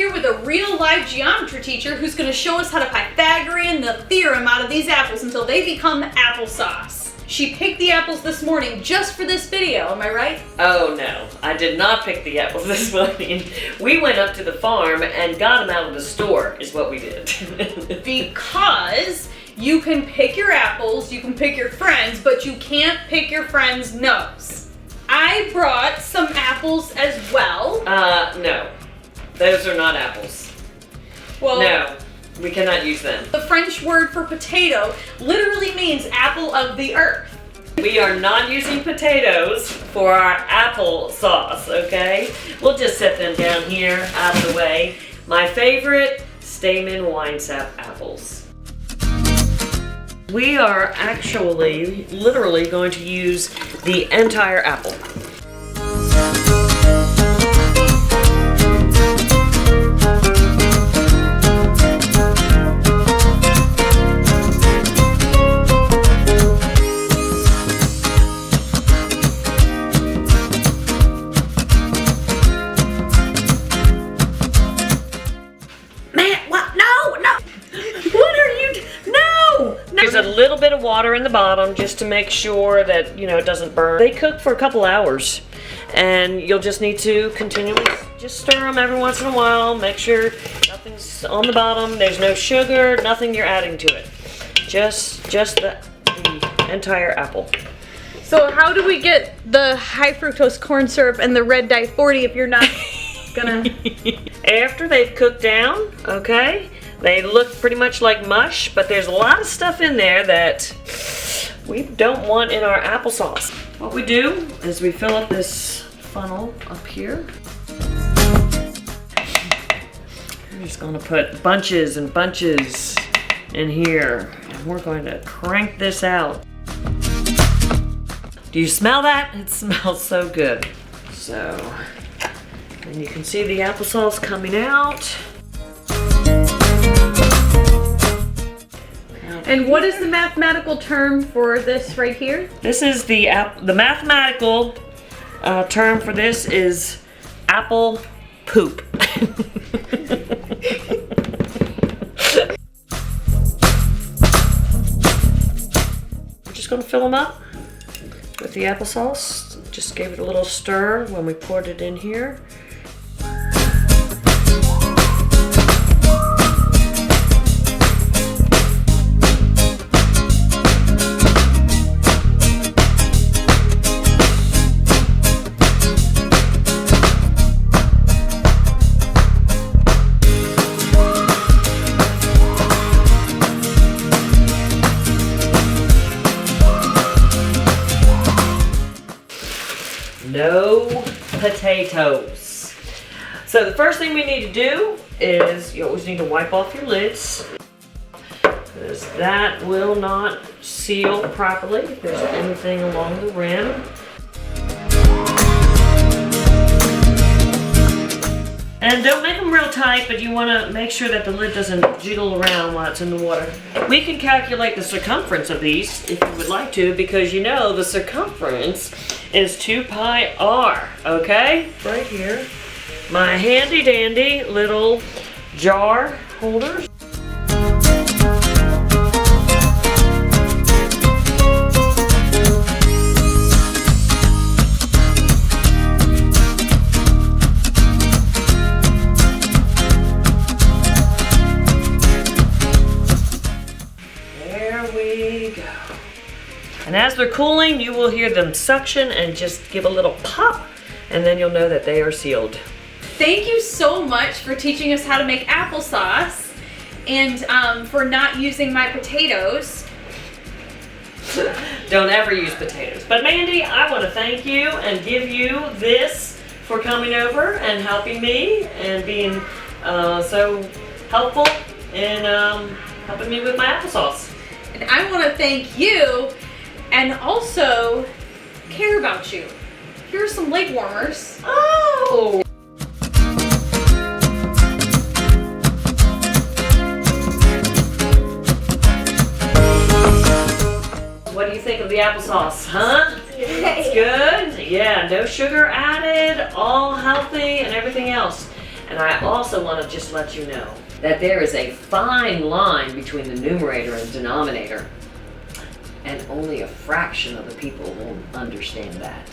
here with a real live geometry teacher who's going to show us how to Pythagorean the theorem out of these apples until they become applesauce. She picked the apples this morning just for this video, am I right? Oh no, I did not pick the apples this morning. We went up to the farm and got them out of the store, is what we did. Because you can pick your apples, you can pick your friends, but you can't pick your friend's nose. I brought some apples as well. No. Those are not apples. Well, no, we cannot use them. The French word for potato literally means apple of the earth. We are not using potatoes for our applesauce, okay? We'll just set them down here, out of the way. My favorite, Stamen Winesap apples. We are actually, literally going to use the entire apple. There's a little bit of water in the bottom just to make sure that, you know, it doesn't burn. They cook for a couple hours and you'll just need to continually just stir them every once in a while. Make sure nothing's on the bottom. There's no sugar, nothing you're adding to it. Just the entire apple. So how do we get the high fructose corn syrup and the red dye 40 if you're not gonna... After they've cooked down, okay? They look pretty much like mush, but there's a lot of stuff in there that we don't want in our applesauce. What we do is we fill up this funnel up here. I'm just gonna put bunches and bunches in here, and we're going to crank this out. Do you smell that? It smells so good. So, and you can see the applesauce coming out. And what is the mathematical term for this right here? This is the mathematical term for this is apple poop. We're just going to fill them up with the applesauce. Just gave it a little stir when we poured it in here. No potatoes. So the first thing we need to do is you always need to wipe off your lids, because that will not seal properly if there's anything along the rim. And don't make them real tight, but you want to make sure that the lid doesn't jiggle around while it's in the water. We can calculate the circumference of these if you would like to, because you know the circumference is 2 pi r, okay? Right here, my handy dandy little jar holders. And as they're cooling, you will hear them suction and just give a little pop, and then you'll know that they are sealed. Thank you so much for teaching us how to make applesauce and for not using my potatoes. Don't ever use potatoes. But Mandy, I want to thank you and give you this for coming over and helping me and being so helpful in helping me with my applesauce. And I want to thank you and also care about you. Here are some leg warmers. Oh! What do you think of the applesauce, huh? It's good? Yeah, no sugar added, all healthy and everything else. And I also want to just let you know that there is a fine line between the numerator and denominator, and only a fraction of the people will understand that.